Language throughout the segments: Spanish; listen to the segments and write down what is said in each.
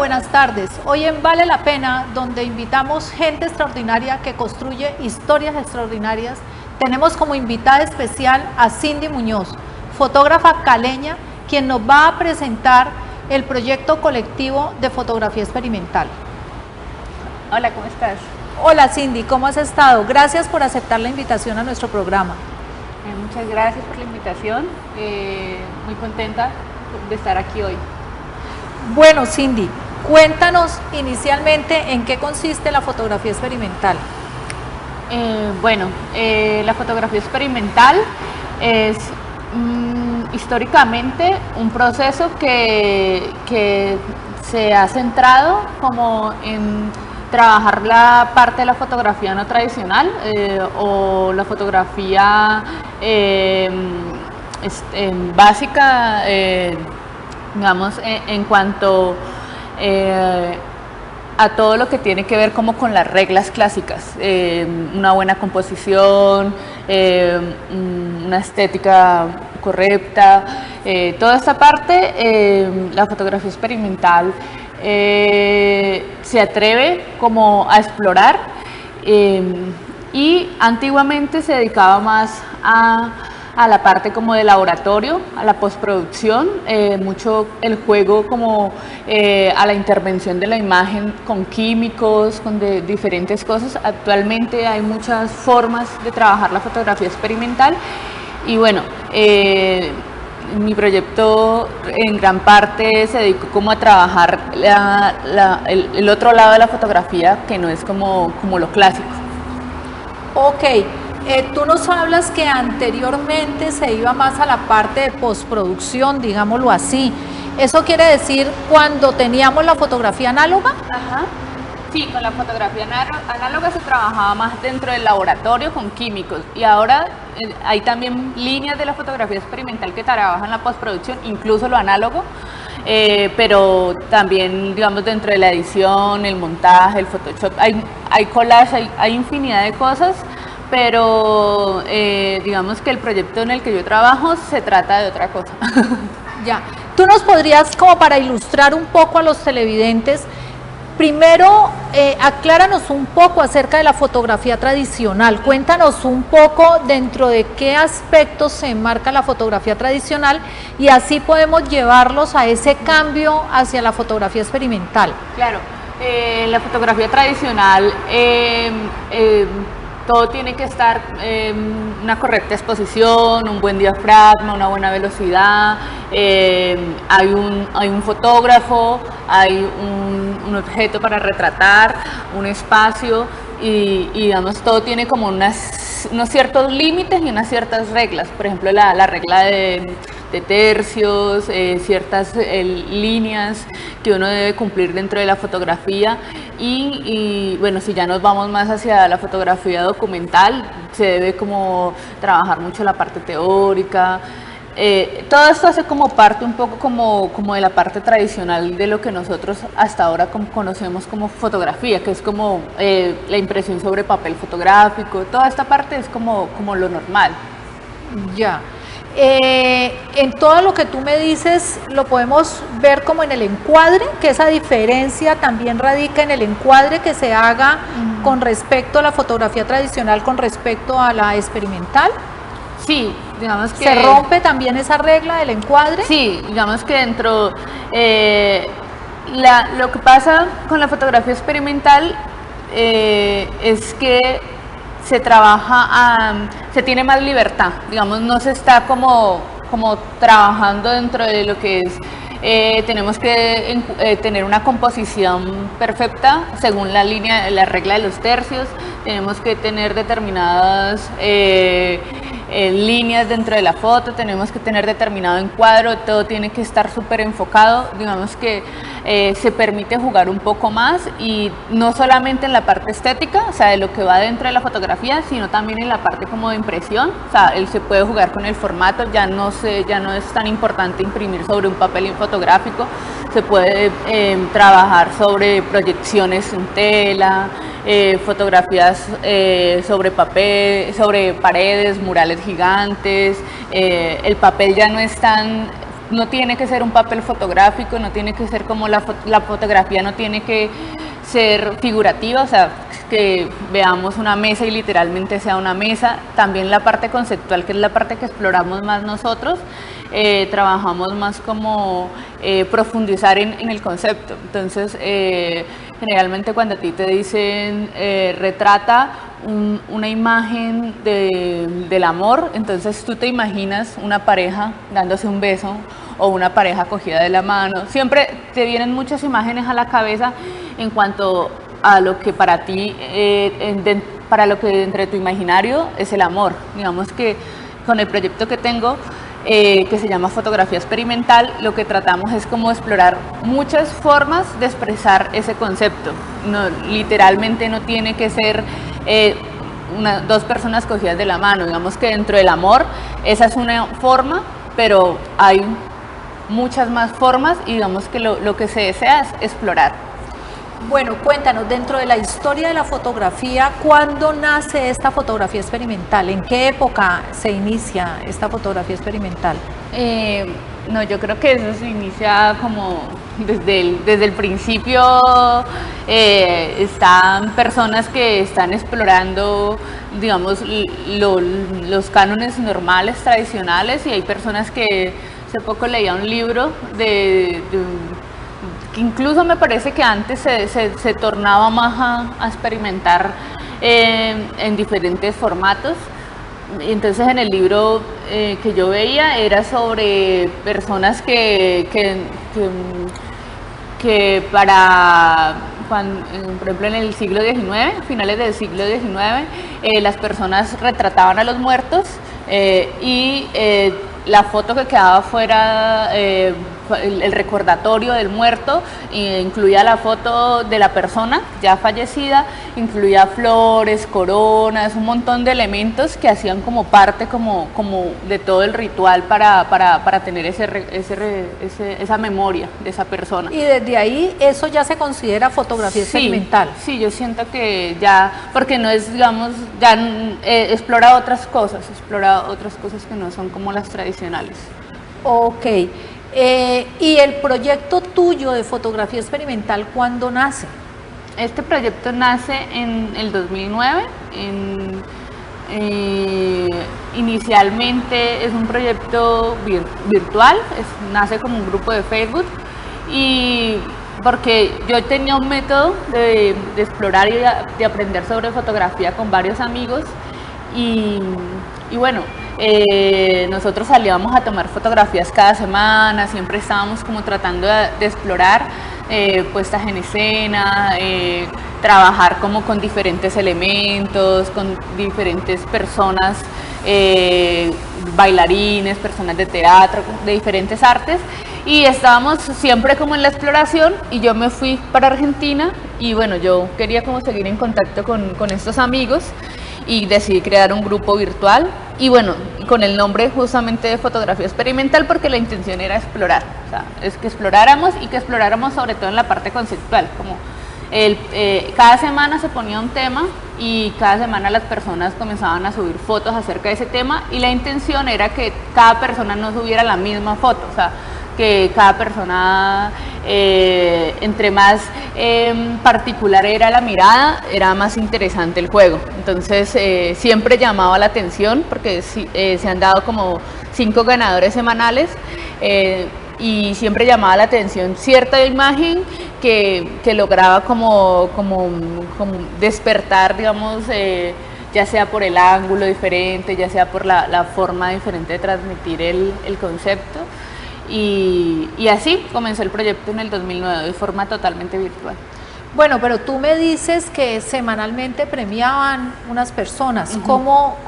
buenas tardes. Hoy en Vale la Pena, donde invitamos gente extraordinaria que construye historias extraordinarias, tenemos como invitada especial a Cindy Muñoz, fotógrafa caleña, quien nos va a presentar el proyecto colectivo de fotografía experimental. Hola, ¿cómo estás? Hola Cindy, ¿cómo has estado? Gracias por aceptar la invitación a nuestro programa. Muchas gracias por la invitación, muy contenta de estar aquí hoy. Bueno Cindy, cuéntanos inicialmente en qué consiste la fotografía experimental. La fotografía experimental es históricamente un proceso que se ha centrado como en trabajar la parte de la fotografía no tradicional o la fotografía básica, digamos, en cuanto a todo lo que tiene que ver como con las reglas clásicas, una buena composición, una estética correcta, toda esta parte, la fotografía experimental se atreve como a explorar y antiguamente se dedicaba más a la parte como de laboratorio, a la postproducción, mucho el juego como a la intervención de la imagen con químicos, con diferentes cosas. Actualmente hay muchas formas de trabajar la fotografía experimental y bueno, mi proyecto en gran parte se dedicó como a trabajar el otro lado de la fotografía que no es como lo clásico. Ok. Tú nos hablas que anteriormente se iba más a la parte de postproducción, digámoslo así. ¿Eso quiere decir cuando teníamos la fotografía análoga? Ajá. Sí, con la fotografía análoga se trabajaba más dentro del laboratorio con químicos y ahora hay también líneas de la fotografía experimental que trabajan la postproducción, incluso lo análogo, pero también, digamos, dentro de la edición, el montaje, el Photoshop, hay collage, hay infinidad de cosas. Pero digamos que el proyecto en el que yo trabajo se trata de otra cosa. Ya, tú nos podrías, como para ilustrar un poco a los televidentes, primero acláranos un poco acerca de la fotografía tradicional, cuéntanos un poco dentro de qué aspectos se enmarca la fotografía tradicional y así podemos llevarlos a ese cambio hacia la fotografía experimental. Claro, la fotografía tradicional todo tiene que estar en una correcta exposición, un buen diafragma, una buena velocidad, hay un fotógrafo, hay un objeto para retratar, un espacio y digamos todo tiene como unos ciertos límites y unas ciertas reglas. Por ejemplo, la regla de tercios, ciertas líneas que uno debe cumplir dentro de la fotografía y bueno, si ya nos vamos más hacia la fotografía documental, se debe como trabajar mucho la parte teórica. Todo esto hace como parte un poco como de la parte tradicional de lo que nosotros hasta ahora conocemos como fotografía, que es como la impresión sobre papel fotográfico. Toda esta parte es como lo normal. Ya. En todo lo que tú me dices lo podemos ver como en el encuadre, que esa diferencia también radica en el encuadre que se haga con respecto a la fotografía tradicional con respecto a la experimental. Sí, digamos que... ¿Se rompe también esa regla del encuadre? Sí, digamos que dentro... lo que pasa con la fotografía experimental es que se trabaja, se tiene más libertad, digamos, no se está como trabajando dentro de lo que es, tenemos que tener una composición perfecta según la regla de los tercios, tenemos que tener determinadas líneas dentro de la foto, tenemos que tener determinado encuadro, todo tiene que estar súper enfocado, digamos que se permite jugar un poco más y no solamente en la parte estética, o sea, de lo que va dentro de la fotografía, sino también en la parte como de impresión, o sea, él se puede jugar con el formato, ya no es tan importante imprimir sobre un papel fotográfico, se puede trabajar sobre proyecciones en tela, fotografías sobre papel, sobre paredes, murales gigantes, el papel ya no es tan no tiene que ser un papel fotográfico, no tiene que ser como la fotografía, no tiene que ser figurativa, o sea, que veamos una mesa y literalmente sea una mesa. También la parte conceptual, que es la parte que exploramos más nosotros, trabajamos más como profundizar en el concepto. Entonces, generalmente cuando a ti te dicen retrata una imagen del amor, entonces tú te imaginas una pareja dándose un beso o una pareja cogida de la mano. Siempre te vienen muchas imágenes a la cabeza en cuanto a lo que para ti, para lo que entre tu imaginario es el amor. Digamos que con el proyecto que tengo, que se llama Fotografía Experimental, lo que tratamos es como explorar muchas formas de expresar ese concepto. No, literalmente no tiene que ser dos personas cogidas de la mano. Digamos que dentro del amor esa es una forma, pero hay muchas más formas y digamos que lo que se desea es explorar. Bueno, cuéntanos, dentro de la historia de la fotografía, ¿cuándo nace esta fotografía experimental? ¿En qué época se inicia esta fotografía experimental? No, yo creo que eso se inicia como desde el principio. Están personas que están explorando, digamos, los cánones normales, tradicionales, y hay personas que hace poco leía un libro que incluso me parece que antes se tornaba más a experimentar en diferentes formatos. Entonces en el libro que yo veía era sobre personas que para, por ejemplo, en el siglo XIX, finales del siglo XIX, las personas retrataban a los muertos y la foto que quedaba fuera, el recordatorio del muerto, incluía la foto de la persona ya fallecida, incluía flores, coronas, un montón de elementos que hacían como parte como de todo el ritual para tener esa memoria de esa persona. Y desde ahí eso ya se considera fotografía experimental. Sí, yo siento que ya, porque no es, digamos, ya explora otras cosas que no son como las tradicionales. Ok. ¿Y el proyecto tuyo de fotografía experimental cuándo nace? Este proyecto nace en el 2009. Inicialmente es un proyecto virtual, nace como un grupo de Facebook, y porque yo tenía un método de explorar y de aprender sobre fotografía con varios amigos, y bueno, nosotros salíamos a tomar fotografías cada semana, siempre estábamos como tratando de explorar puestas en escena, trabajar como con diferentes elementos, con diferentes personas, bailarines, personas de teatro, de diferentes artes, y estábamos siempre como en la exploración. Y yo me fui para Argentina y bueno, yo quería como seguir en contacto con estos amigos y decidí crear un grupo virtual, y bueno, con el nombre justamente de Fotografía Experimental, porque la intención era explorar, o sea, es que exploráramos, y que exploráramos sobre todo en la parte conceptual, como cada semana se ponía un tema y cada semana las personas comenzaban a subir fotos acerca de ese tema, y la intención era que cada persona no subiera la misma foto, o sea, que cada persona, entre más particular era la mirada, era más interesante el juego. Entonces siempre llamaba la atención, porque se han dado como 5 ganadores semanales, y siempre llamaba la atención cierta imagen que lograba como despertar, digamos, ya sea por el ángulo diferente, ya sea por la forma diferente de transmitir el concepto. Y así comenzó el proyecto en el 2009 de forma totalmente virtual. Bueno, pero tú me dices que semanalmente premiaban unas personas. ¿Cómo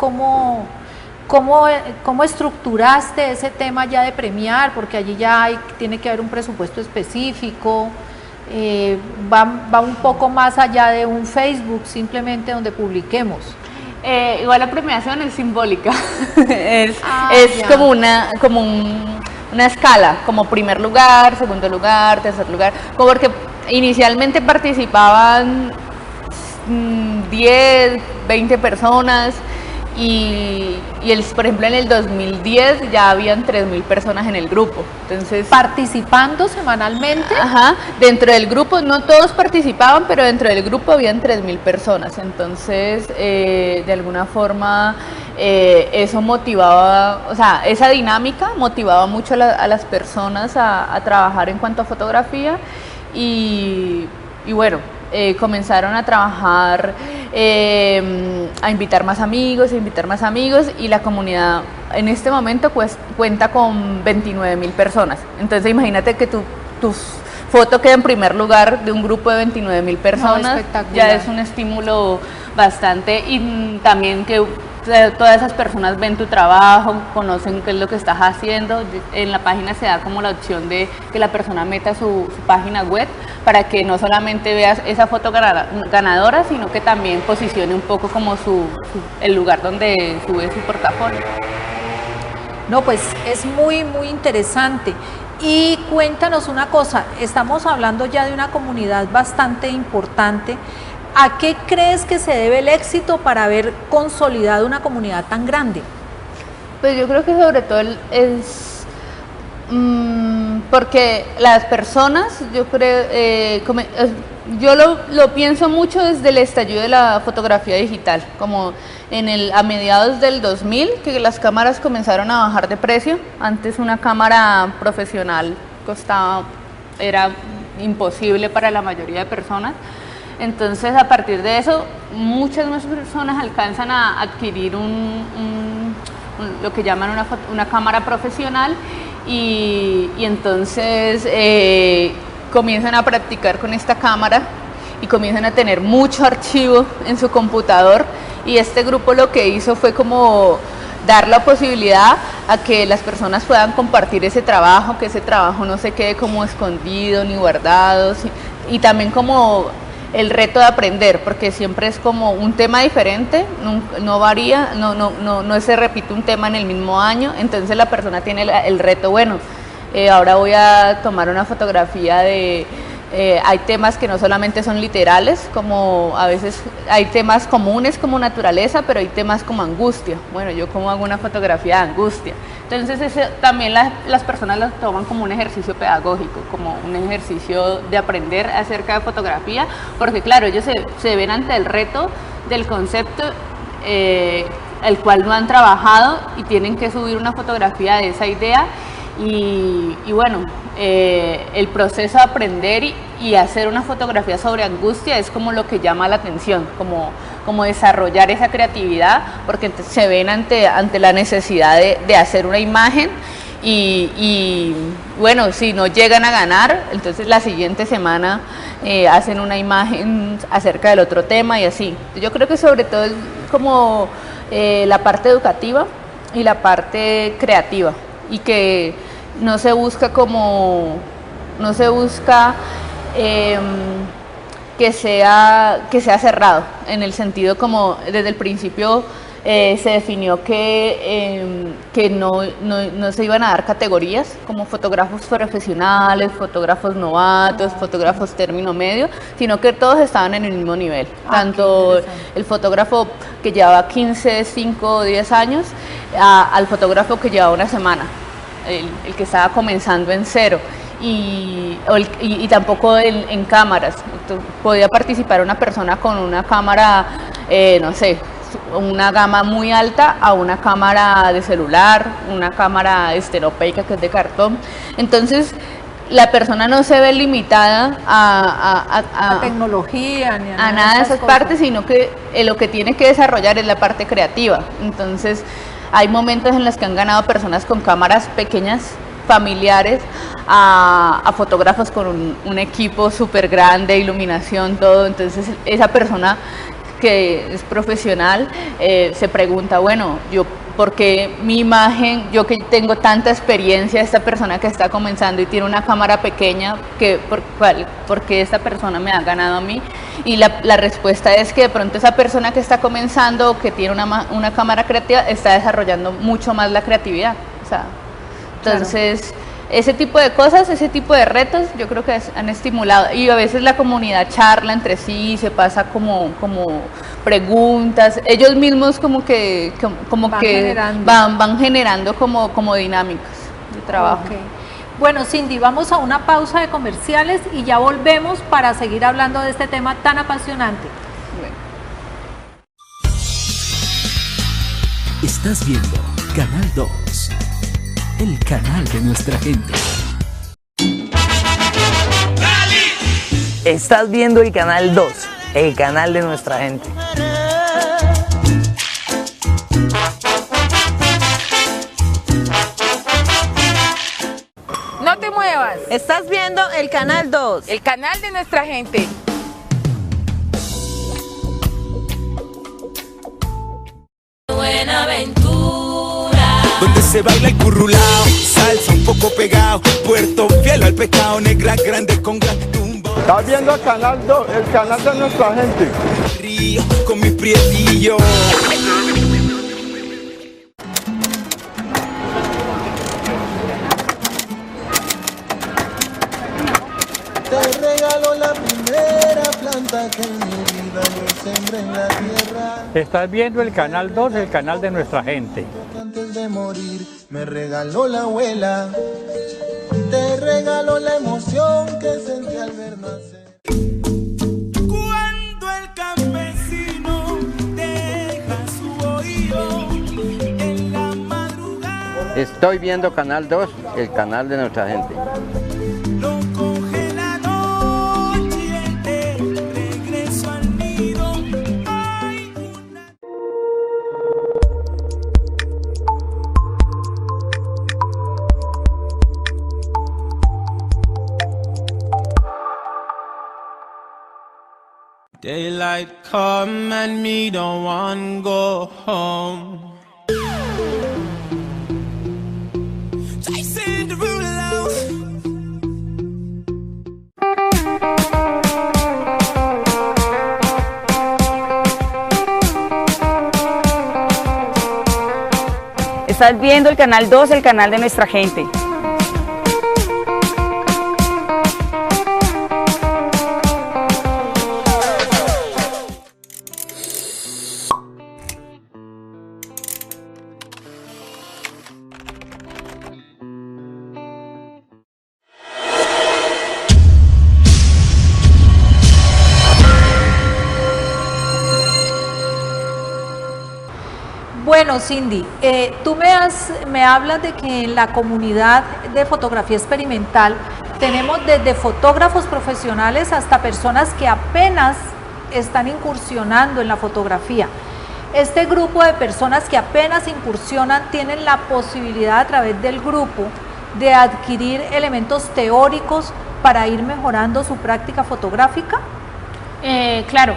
estructuraste ese tema ya de premiar? Porque allí ya tiene que haber un presupuesto específico, va un poco más allá de un Facebook simplemente donde publiquemos. Igual la premiación es simbólica, es como una escala, como primer lugar, segundo lugar, tercer lugar, como porque inicialmente participaban 10, 20 personas, Por ejemplo, en el 2010 ya habían 3.000 personas en el grupo. Entonces, participando semanalmente. Ajá, dentro del grupo, no todos participaban, pero dentro del grupo habían 3.000 personas. Entonces, de alguna forma, eso motivaba, o sea, esa dinámica motivaba mucho a las personas a trabajar en cuanto a fotografía y bueno, comenzaron a trabajar, a invitar más amigos, y la comunidad en este momento cuenta con 29.000 personas. Entonces imagínate que tu foto queda en primer lugar de un grupo de 29.000 personas, ya es un estímulo bastante, y también que todas esas personas ven tu trabajo, conocen qué es lo que estás haciendo. En la página se da como la opción de que la persona meta su página web para que no solamente veas esa foto ganadora, sino que también posicione un poco como el lugar donde sube su portafolio. No, pues es muy, muy interesante. Y cuéntanos una cosa, estamos hablando ya de una comunidad bastante importante. ¿A qué crees que se debe el éxito para haber consolidado una comunidad tan grande? Pues yo creo que sobre todo es porque las personas, yo creo, yo lo pienso mucho desde el estallido de la fotografía digital, como a mediados del 2000, que las cámaras comenzaron a bajar de precio. Antes una cámara profesional era imposible para la mayoría de personas. Entonces, a partir de eso, muchas más personas alcanzan a adquirir lo que llaman una cámara profesional, y entonces comienzan a practicar con esta cámara y comienzan a tener mucho archivo en su computador, y este grupo lo que hizo fue como dar la posibilidad a que las personas puedan compartir ese trabajo, que ese trabajo no se quede como escondido ni guardado, y también como el reto de aprender, porque siempre es como un tema diferente, no varía, no se repite un tema en el mismo año. Entonces la persona tiene el reto, bueno, ahora voy a tomar una fotografía hay temas que no solamente son literales, como a veces hay temas comunes como naturaleza, pero hay temas como angustia. Bueno, yo cómo hago una fotografía de angustia. Entonces también las personas lo toman como un ejercicio pedagógico, como un ejercicio de aprender acerca de fotografía, porque claro, ellos se ven ante el reto del concepto el cual no han trabajado, y tienen que subir una fotografía de esa idea. Y bueno, el proceso de aprender y hacer una fotografía sobre angustia es como lo que llama la atención, como desarrollar esa creatividad, porque se ven ante la necesidad de hacer una imagen, y bueno, si no llegan a ganar, entonces la siguiente semana hacen una imagen acerca del otro tema, y así. Yo creo que sobre todo es como la parte educativa y la parte creativa, y que no se busca que sea cerrado, en el sentido como desde el principio se definió que no se iban a dar categorías como fotógrafos profesionales, fotógrafos novatos, fotógrafos término medio, sino que todos estaban en el mismo nivel, tanto el fotógrafo que llevaba 15, 5 o 10 años al fotógrafo que llevaba una semana, el que estaba comenzando en cero. Y tampoco en cámaras. Podía participar una persona con una cámara, no sé, una gama muy alta, a una cámara de celular, una cámara estereopeica que es de cartón. Entonces la persona no se ve limitada a tecnología ni a nada de esas partes, sino que lo que tiene que desarrollar es la parte creativa. Entonces hay momentos en los que han ganado personas con cámaras pequeñas, familiares, a fotógrafos con un equipo súper grande, iluminación, todo. Entonces esa persona que es profesional se pregunta, bueno, ¿por qué mi imagen, yo que tengo tanta experiencia, esta persona que está comenzando y tiene una cámara pequeña, ¿por qué esta persona me ha ganado a mí? Y la respuesta es que de pronto esa persona que está comenzando o que tiene una cámara creativa está desarrollando mucho más la creatividad. O sea, entonces, ese tipo de cosas, ese tipo de retos, yo creo que han estimulado, y a veces la comunidad charla entre sí, se pasa como preguntas, ellos mismos van generando como dinámicas de trabajo. Okay. Bueno, Cindy, vamos a una pausa de comerciales y ya volvemos para seguir hablando de este tema tan apasionante. Bueno. Estás viendo Canal 2, el canal de nuestra gente. Estás viendo el Canal 2, el canal de nuestra gente. No te muevas. Estás viendo el Canal 2, El canal de nuestra gente. Donde se baila el currulao, salsa un poco pegado, puerto fiel al pecado, negras grandes con gran tumba. Estás viendo el Canal 2, el canal de nuestra gente. Río con mis prietillos. Te regalo la primera planta que en mi vida yo sembré en la tierra. Estás viendo el Canal 2, el canal de nuestra gente. Antes de morir me regaló la abuela. Te regalo la emoción que sentí al ver nacer. Cuando el campesino deja su oído en la madrugada. Estoy viendo Canal 2, el canal de nuestra gente. Lo coge la noche de regreso al nido. Hay una... Daylight come and me don't want go home. Chasing the ruler. Estás viendo el Canal 2, el canal de nuestra gente. Bueno, Cindy, tú me hablas de que en la comunidad de fotografía experimental tenemos desde fotógrafos profesionales hasta personas que apenas están incursionando en la fotografía. Este grupo de personas que apenas incursionan tienen la posibilidad a través del grupo de adquirir elementos teóricos para ir mejorando su práctica fotográfica. Claro,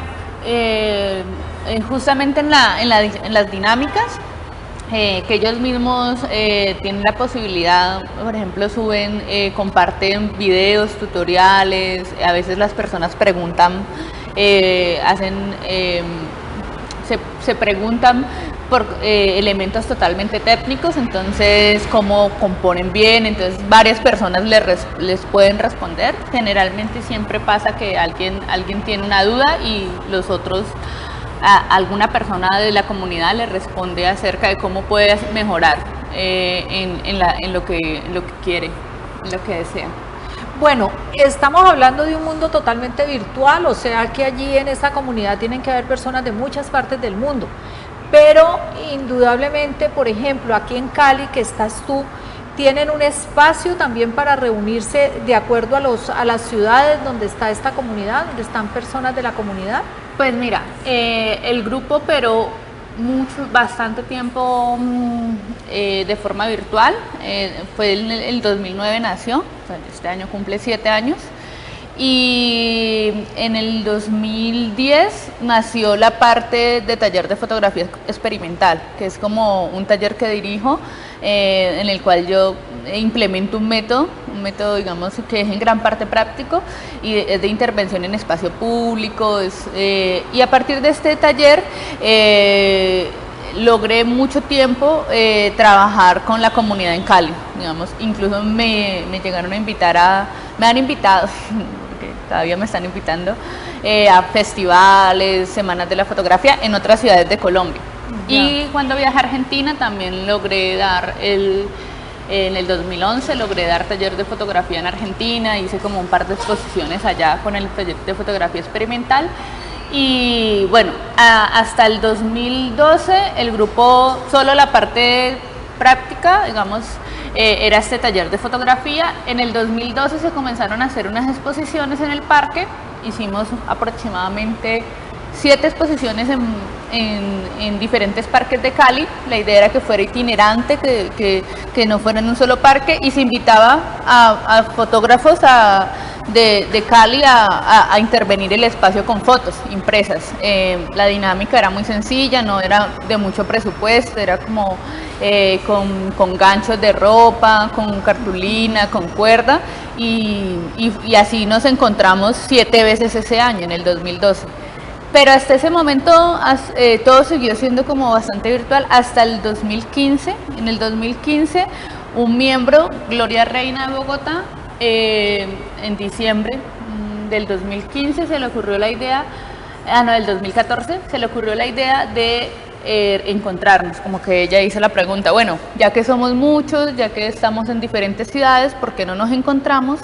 justamente en las dinámicas que ellos mismos tienen la posibilidad, por ejemplo, suben, comparten videos, tutoriales, a veces las personas preguntan, se preguntan por elementos totalmente técnicos, entonces cómo componen bien, entonces varias personas les pueden responder. Generalmente siempre pasa que alguien tiene una duda y los otros, alguna persona de la comunidad le responde acerca de cómo puede mejorar en lo que quiere, en lo que desea. Bueno, estamos hablando de un mundo totalmente virtual, o sea que allí en esa comunidad tienen que haber personas de muchas partes del mundo, pero indudablemente, por ejemplo, aquí en Cali, que estás tú, tienen un espacio también para reunirse de acuerdo a las ciudades donde está esta comunidad, donde están personas de la comunidad. Pues mira, el grupo operó bastante tiempo de forma virtual, fue en el 2009 nació, este año cumple 7 años, y en el 2010 nació la parte de taller de fotografía experimental, que es como un taller que dirijo, en el cual yo implemento un método digamos que es en gran parte práctico y es de intervención en espacio público, y a partir de este taller logré mucho tiempo trabajar con la comunidad en Cali, digamos, incluso me llegaron a invitar me han invitado, porque todavía me están invitando, a festivales, semanas de la fotografía en otras ciudades de Colombia. Y cuando viajé a Argentina también logré dar en el 2011 logré dar taller de fotografía en Argentina, hice como un par de exposiciones allá con el proyecto de fotografía experimental. Y bueno, hasta el 2012 el grupo, solo la parte práctica, digamos, era este taller de fotografía. En el 2012 se comenzaron a hacer unas exposiciones en el parque, hicimos aproximadamente 7 exposiciones en diferentes parques de Cali. La idea era que fuera itinerante, que no fuera en un solo parque, y se invitaba a fotógrafos de Cali a intervenir el espacio con fotos impresas. La dinámica era muy sencilla, no era de mucho presupuesto, era como con ganchos de ropa, con cartulina, con cuerda, y así nos encontramos 7 veces ese año, en el 2012. Pero hasta ese momento todo siguió siendo como bastante virtual hasta el 2015. En el 2015 un miembro, Gloria Reina de Bogotá, en diciembre del 2015 se le ocurrió la idea, del 2014 se le ocurrió la idea de encontrarnos, como que ella hizo la pregunta, bueno, ya que somos muchos, ya que estamos en diferentes ciudades, ¿por qué no nos encontramos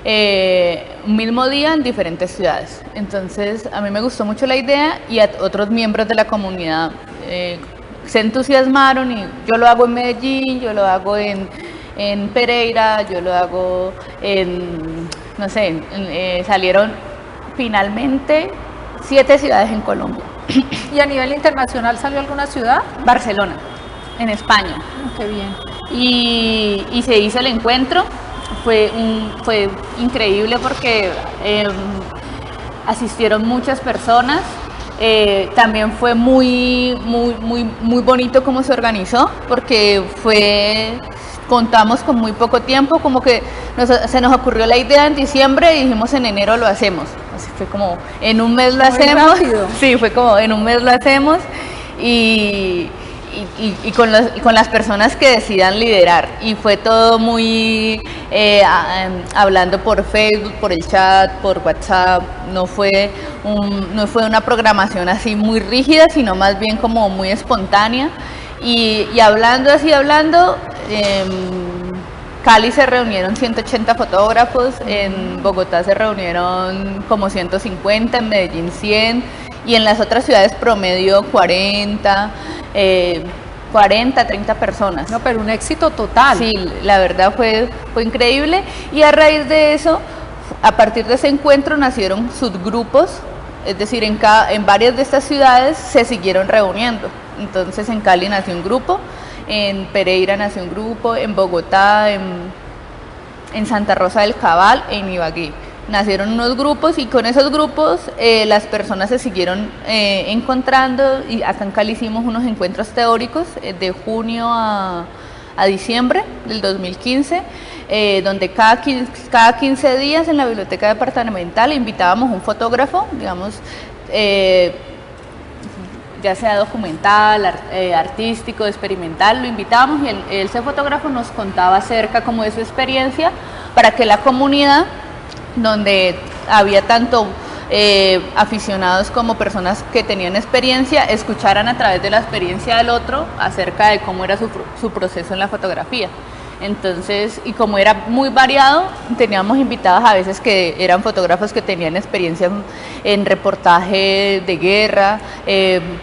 un mismo día en diferentes ciudades? Entonces a mí me gustó mucho la idea y a otros miembros de la comunidad se entusiasmaron, y yo lo hago en Medellín, yo lo hago en Pereira, yo lo hago no sé, salieron finalmente 7 ciudades en Colombia. ¿Y a nivel internacional salió alguna ciudad? Barcelona, en España. Qué bien. Y se hizo el encuentro. Fue increíble porque asistieron muchas personas. También fue muy bonito cómo se organizó, porque contamos con muy poco tiempo, como que se nos ocurrió la idea en diciembre y dijimos en enero lo hacemos. Así fue como en un mes lo hacemos. Rápido. Sí, fue como en un mes lo hacemos, y con las personas que decidan liderar, y fue todo muy hablando por Facebook, por el chat, por WhatsApp. No fue una programación así muy rígida, sino más bien como muy espontánea, y hablando, Cali se reunieron 180 fotógrafos, en Bogotá se reunieron como 150, en Medellín 100, y en las otras ciudades promedio 40, 30 personas. No, pero un éxito total. Sí, la verdad fue increíble, y a raíz de eso, a partir de ese encuentro nacieron subgrupos, es decir, en varias de estas ciudades se siguieron reuniendo. Entonces en Cali nació un grupo, en Pereira nació un grupo, en Bogotá, en Santa Rosa del Cabal, en Ibagué. Nacieron unos grupos, y con esos grupos las personas se siguieron encontrando, y acá en Cali hicimos unos encuentros teóricos de junio a diciembre del 2015, donde cada 15 días en la biblioteca departamental invitábamos un fotógrafo, digamos, ya sea documental, artístico, experimental, lo invitábamos, y ese fotógrafo nos contaba acerca como de su experiencia, para que la comunidad, donde había tanto aficionados como personas que tenían experiencia, escucharan a través de la experiencia del otro acerca de cómo era su proceso en la fotografía. Entonces, y como era muy variado, teníamos invitados a veces que eran fotógrafos que tenían experiencia en reportaje de guerra,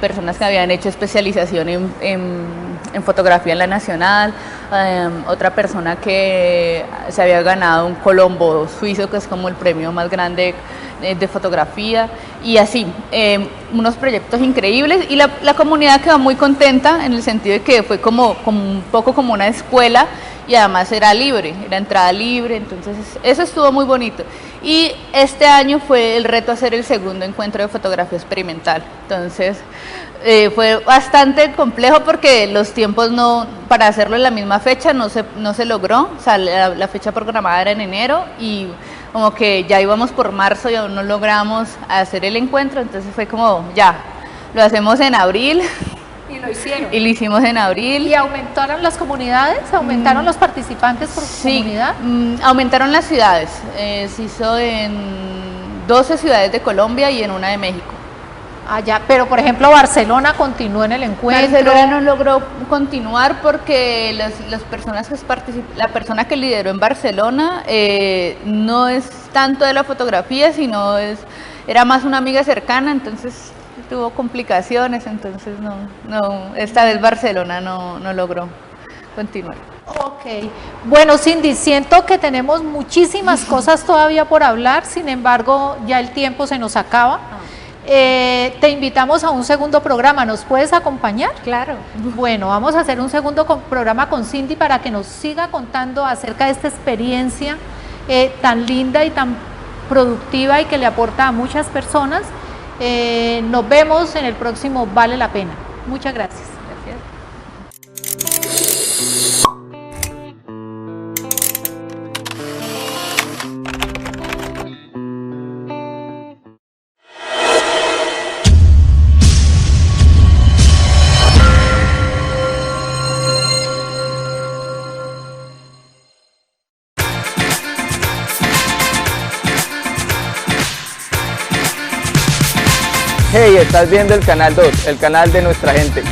personas que habían hecho especialización en fotografía en la Nacional, otra persona que se había ganado un Colombo suizo, que es como el premio más grande de fotografía, y así, unos proyectos increíbles, y la comunidad quedó muy contenta en el sentido de que fue como un poco como una escuela, y además era libre, era entrada libre, entonces eso estuvo muy bonito. Y este año fue el reto hacer el segundo encuentro de fotografía experimental, entonces fue bastante complejo porque los tiempos para hacerlo en la misma fecha no se logró, o sea, la fecha programada era en enero, y como que ya íbamos por marzo y aún no logramos hacer el encuentro, entonces fue como ya, lo hacemos en abril. Y lo hicieron. Y lo hicimos en abril. ¿Y aumentaron las comunidades? ¿Aumentaron los participantes por comunidad? Aumentaron las ciudades. Se hizo en 12 ciudades de Colombia y en una de México. Allá, pero por ejemplo Barcelona continuó en el encuentro. Barcelona no logró continuar porque las personas que la persona que lideró en Barcelona no es tanto de la fotografía, sino era más una amiga cercana, entonces tuvo complicaciones, entonces esta vez Barcelona no logró continuar. Ok, bueno Cindy, siento que tenemos muchísimas cosas todavía por hablar, sin embargo ya el tiempo se nos acaba. Te invitamos a un segundo programa, ¿nos puedes acompañar? Claro. Bueno, vamos a hacer un segundo programa con Cindy para que nos siga contando acerca de esta experiencia tan linda y tan productiva y que le aporta a muchas personas. Nos vemos en el próximo Vale la Pena. Muchas gracias. Hey, estás viendo el Canal 2, el canal de nuestra gente.